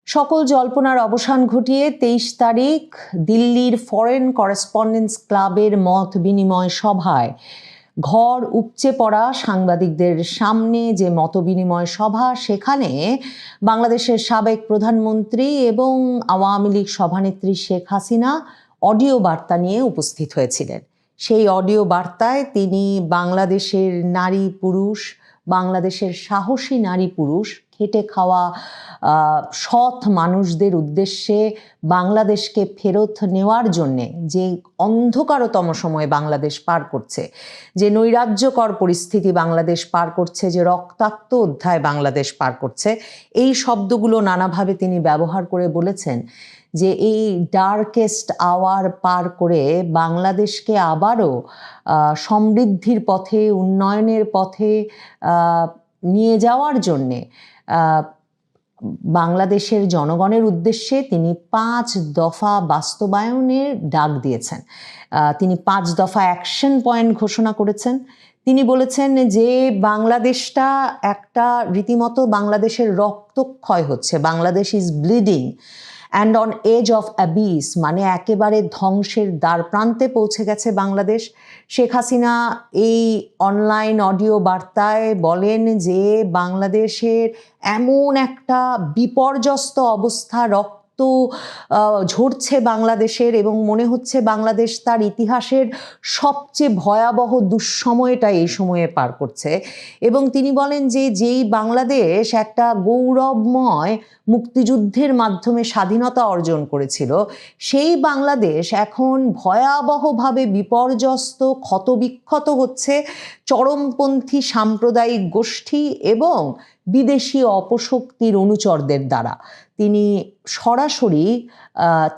সকল জল্পনার অবসান ঘটিয়ে ২৩ তারিখ দিল্লির ফরেন করেসপন্ডেন্স ক্লাবের মত বিনিময় সভায় ঘর উপচে পড়া সাংবাদিকদের সামনে যে মত বিনিময় সভা, সেখানে বাংলাদেশের সাবেক প্রধানমন্ত্রী এবং আওয়ামী লীগ সভানেত্রী শেখ হাসিনা অডিও বার্তা নিয়ে উপস্থিত হয়েছিলেন। সেই অডিও বার্তায় তিনি বাংলাদেশের নারী পুরুষ, বাংলাদেশের সাহসী নারী পুরুষ, খেটে খাওয়া সৎ মানুষদের উদ্দেশ্যে বাংলাদেশকে ফেরত নেওয়ার জন্যে যে অন্ধকারতম সময় বাংলাদেশ পার করছে, যে নৈরাজ্যকর পরিস্থিতি বাংলাদেশ পার করছে, যে রক্তাক্ত অধ্যায় বাংলাদেশ পার করছে, এই শব্দগুলো নানাভাবে তিনি ব্যবহার করে বলেছেন যে এই ডার্কেস্ট আওয়ার পার করে বাংলাদেশকে আবারও সমৃদ্ধির পথে, উন্নয়নের পথে নিয়ে যাওয়ার জন্যে বাংলাদেশের জনগণের উদ্দেশ্যে তিনি 5 দফা বাস্তবায়নের ডাক দিয়েছেন। তিনি 5 দফা অ্যাকশন পয়েন্ট ঘোষণা করেছেন। তিনি বলেছেন যে বাংলাদেশটা একটা রীতিমতো বাংলাদেশের রক্তক্ষয় হচ্ছে, Bangladesh is bleeding and on edge of abyss, মানে একেবারে ধ্বংসের দ্বার প্রান্তে পৌঁছে গেছে বাংলাদেশ। শেখ হাসিনা এই অনলাইন অডিও বার্তায় বলেন যে বাংলাদেশের এমন একটা বিপর্যস্ত অবস্থা, রক্ত ঝরছে বাংলাদেশের, এবং মনে হচ্ছে বাংলাদেশ তার ইতিহাসের সবচেয়ে ভয়াবহ দুঃসময়টা এই সময়ে পার করছে। এবং তিনি বলেন যে যেই বাংলাদেশ একটা গৌরবময় মুক্তিযুদ্ধের মাধ্যমে স্বাধীনতা অর্জন করেছিল, সেই বাংলাদেশ এখন ভয়াবহভাবে বিপর্যস্ত, ক্ষতবিক্ষত হচ্ছে চরমপন্থী সাম্প্রদায়িক গোষ্ঠী এবং বিদেশি অপশক্তির অনুচরদের দ্বারা। তিনি সরাসরি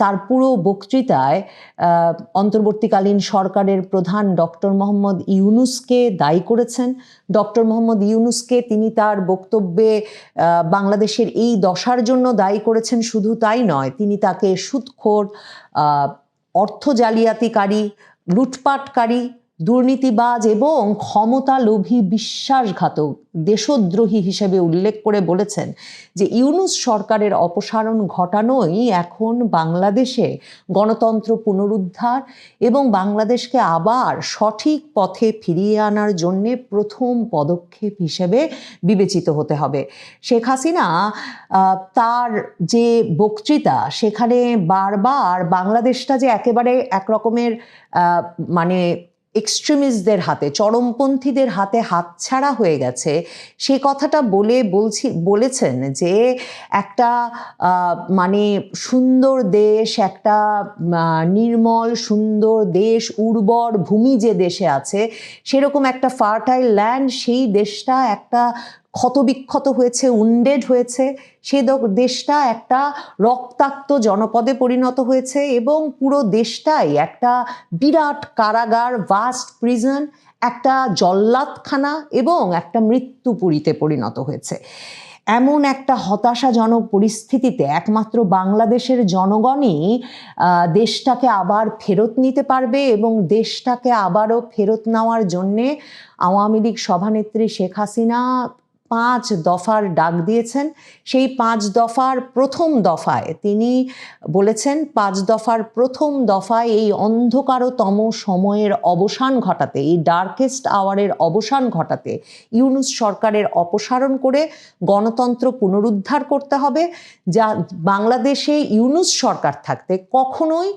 তার পুরো বক্তৃতায় অন্তর্বর্তীকালীন সরকারের প্রধান ডক্টর মোহাম্মদ ইউনূসকে দায়ী করেছেন। ডক্টর মোহাম্মদ ইউনূসকে তিনি তার বক্তব্যে বাংলাদেশের এই দশার জন্য দায়ী করেছেন। শুধু তাই নয়, তিনি তাকে সুদখোর, অর্থ জালিয়াতিকারী, লুটপাটকারী, দুর্নীতিবাজ এবং ক্ষমতালোভী, বিশ্বাসঘাতক, দেশদ্রোহী হিসেবে উল্লেখ করে বলেছেন যে ইউনূস সরকারের অপসারণ ঘটানোই এখন বাংলাদেশে গণতন্ত্র পুনরুদ্ধার এবং বাংলাদেশকে আবার সঠিক পথে ফিরিয়ে আনার জন্যে প্রথম পদক্ষেপ হিসেবে বিবেচিত হতে হবে। শেখ হাসিনা তার যে বক্তৃতা, সেখানে বারবার বাংলাদেশটা যে একেবারে একরকমের মানে এক্সট্রিমিস্টদের হাতে, চরমপন্থীদের হাতে হাতছাড়া হয়ে গেছে, সে কথাটা বলেছেন যে একটা মানে সুন্দর দেশ, একটা নির্মল সুন্দর দেশ, উর্বর ভূমি যে দেশে আছে, সেরকম একটা ফার্টাইল ল্যান্ড, সেই দেশটা একটা ক্ষতবিক্ষত হয়েছে, উন্ডেড হয়েছে। সে দেশটা একটা রক্তাক্ত জনপদে পরিণত হয়েছে এবং পুরো দেশটাই একটা বিরাট কারাগার, ভাস্ট প্রিজন, একটা জল্লাদখানা এবং একটা মৃত্যুপুরীতে পরিণত হয়েছে। এমন একটা হতাশাজনক পরিস্থিতিতে একমাত্র বাংলাদেশের জনগণই দেশটাকে আবার ফেরত নিতে পারবে এবং দেশটাকে আবারও ফেরত নেওয়ার জন্যে আওয়ামী লীগ সভানেত্রী শেখ হাসিনা 5 দফার ডাক দিয়েছেন। সেই 5 দফার প্রথম দফায় তিনি বলেছেন, 5 দফার প্রথম দফায় এই অন্ধকারতম সময়ের অবসান ঘটাতে, এই ডার্কেস্ট আওয়ারের অবসান ঘটাতে ইউনূস সরকারের অপসারণ করে গণতন্ত্র পুনরুদ্ধার করতে হবে। যা বাংলাদেশে ইউনূস সরকার থাকতে কখনোই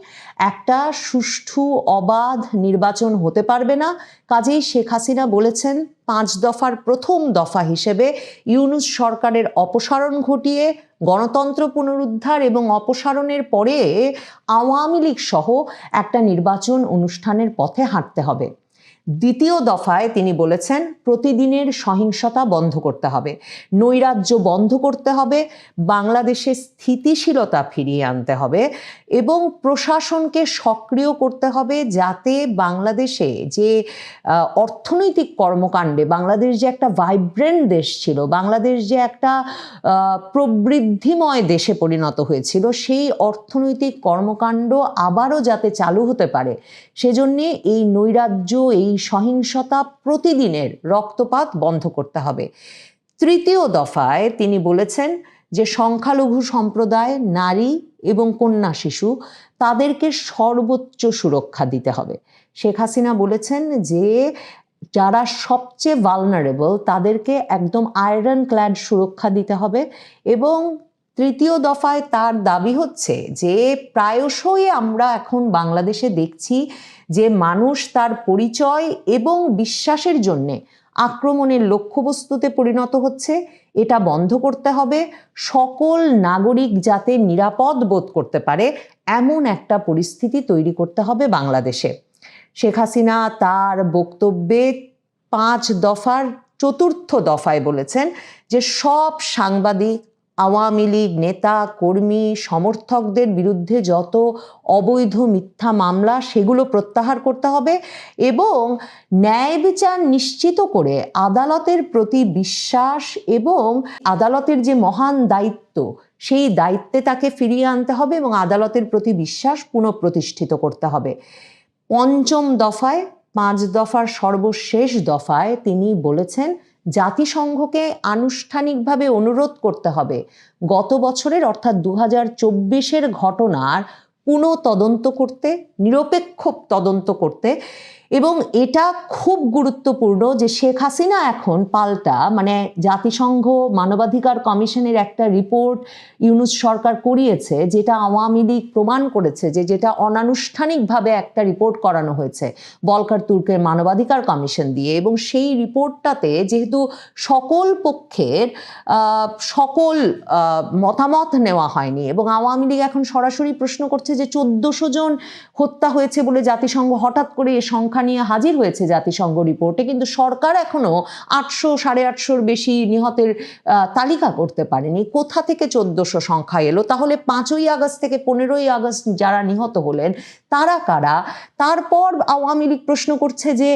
একটা সুষ্ঠু অবাধ নির্বাচন হতে পারবে না। কাজেই শেখ হাসিনা বলেছেন 5 দফার প্রথম দফা হিসেবে ইউনূস সরকারের অপসারণ ঘটিয়ে গণতন্ত্র পুনরুদ্ধার এবং অপসারণের পরে আওয়ামী লীগ সহ একটা নির্বাচন অনুষ্ঠানের পথে হাঁটতে হবে। দ্বিতীয় দফায় তিনি বলেছেন প্রতিদিনের সহিংসতা বন্ধ করতে হবে, নৈরাজ্য বন্ধ করতে হবে, বাংলাদেশে স্থিতিশীলতা ফিরিয়ে আনতে হবে এবং প্রশাসনকে সক্রিয় করতে হবে, যাতে বাংলাদেশে যে অর্থনৈতিক কর্মকাণ্ডে বাংলাদেশ যে একটা ভাইব্রেন্ট দেশ ছিল, বাংলাদেশ যে একটা প্রবৃদ্ধিময় দেশে পরিণত হয়েছিল, সেই অর্থনৈতিক কর্মকাণ্ড আবারও যাতে চালু হতে পারে, সেজন্যে এই নৈরাজ্য, এই সহিংসতা, প্রতিদিনের রক্তপাত বন্ধ করতে হবে। তৃতীয় দফায় তিনি বলেছেন যে সংখ্যালঘু সম্প্রদায়, নারী এবং কন্যা শিশু তাদেরকে সর্বোচ্চ সুরক্ষা দিতে হবে। শেখ হাসিনা বলেছেন যে যারা সবচেয়ে ভালনারেবল তাদেরকে একদম আয়রন ক্ল্যাড সুরক্ষা দিতে হবে। এবং তৃতীয় দফায় তার দাবি হচ্ছে যে প্রায়শই আমরা এখন বাংলাদেশে দেখছি যে মানুষ তার পরিচয় এবং বিশ্বাসের জন্যে আক্রমণের লক্ষ্যবস্তুতে পরিণত হচ্ছে। এটা বন্ধ করতে হবে। সকল নাগরিক যাতে নিরাপদ বোধ করতে পারে এমন একটা পরিস্থিতি তৈরি করতে হবে বাংলাদেশে। শেখ হাসিনা তার বক্তব্যে 5 দফার চতুর্থ দফায় বলেছেন যে সব সাংবাদিক, আওয়ামী লীগ নেতা, কর্মী, সমর্থকদের বিরুদ্ধে যত অবৈধ মিথ্যা মামলা সেগুলো প্রত্যাহার করতে হবে এবং ন্যায় বিচার নিশ্চিত করে আদালতের প্রতি বিশ্বাস এবং আদালতের যে মহান দায়িত্ব সেই দায়িত্বে তাকে ফিরিয়ে আনতে হবে এবং আদালতের প্রতি বিশ্বাস পুনঃপ্রতিষ্ঠিত করতে হবে। পঞ্চম দফায়, 5 দফার সর্বশেষ দফায় তিনি বলেছেন জাতিসংঘকে আনুষ্ঠানিকভাবে অনুরোধ করতে হবে গত বছরের অর্থাৎ 2024-এর ঘটনার পুনঃ তদন্ত করতে, নিরপেক্ষ তদন্ত করতে। এবং এটা খুব গুরুত্বপূর্ণ যে শেখ হাসিনা এখন পাল্টা জাতিসংঘ মানবাধিকার কমিশনের একটা রিপোর্ট ইউনূস সরকার করিয়েছে, যেটা আওয়ামী লীগ প্রমাণ করেছে যে যেটা অনানুষ্ঠানিকভাবে একটা রিপোর্ট করানো হয়েছে ভলকার তুর্কের মানবাধিকার কমিশন দিয়ে। এবং সেই রিপোর্টটাতে যেহেতু সকল পক্ষের সকল মতামত নেওয়া হয়নি এবং আওয়ামী লীগ এখন সরাসরি প্রশ্ন করছে যে 1400 জন হত্যা হয়েছে বলে জাতিসংঘ হঠাৎ করে এ সংখ্যা নিয়ে হাজির হয়েছে জাতিসংঘ রিপোর্টে, কিন্তু সরকার এখনো 800 850-র বেশি নিহতের তালিকা করতে পারেনি। কোথা থেকে 1400 সংখ্যা এলো? তাহলে 5ই আগস্ট থেকে 15ই আগস্ট যারা নিহত হলেন তারা কারা? তারপর আওয়ামী লীগ প্রশ্ন করছে যে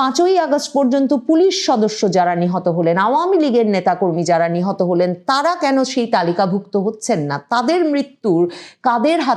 5ই আগস্ট পর্যন্ত পুলিশ সদস্য যারা নিহত হলেন, আওয়ামী লীগের নেতাকর্মী যারা নিহত হলেন, তারা কেন সেই তালিকাভুক্ত হচ্ছেন না? তাদের মৃত্যুর কাদের হাত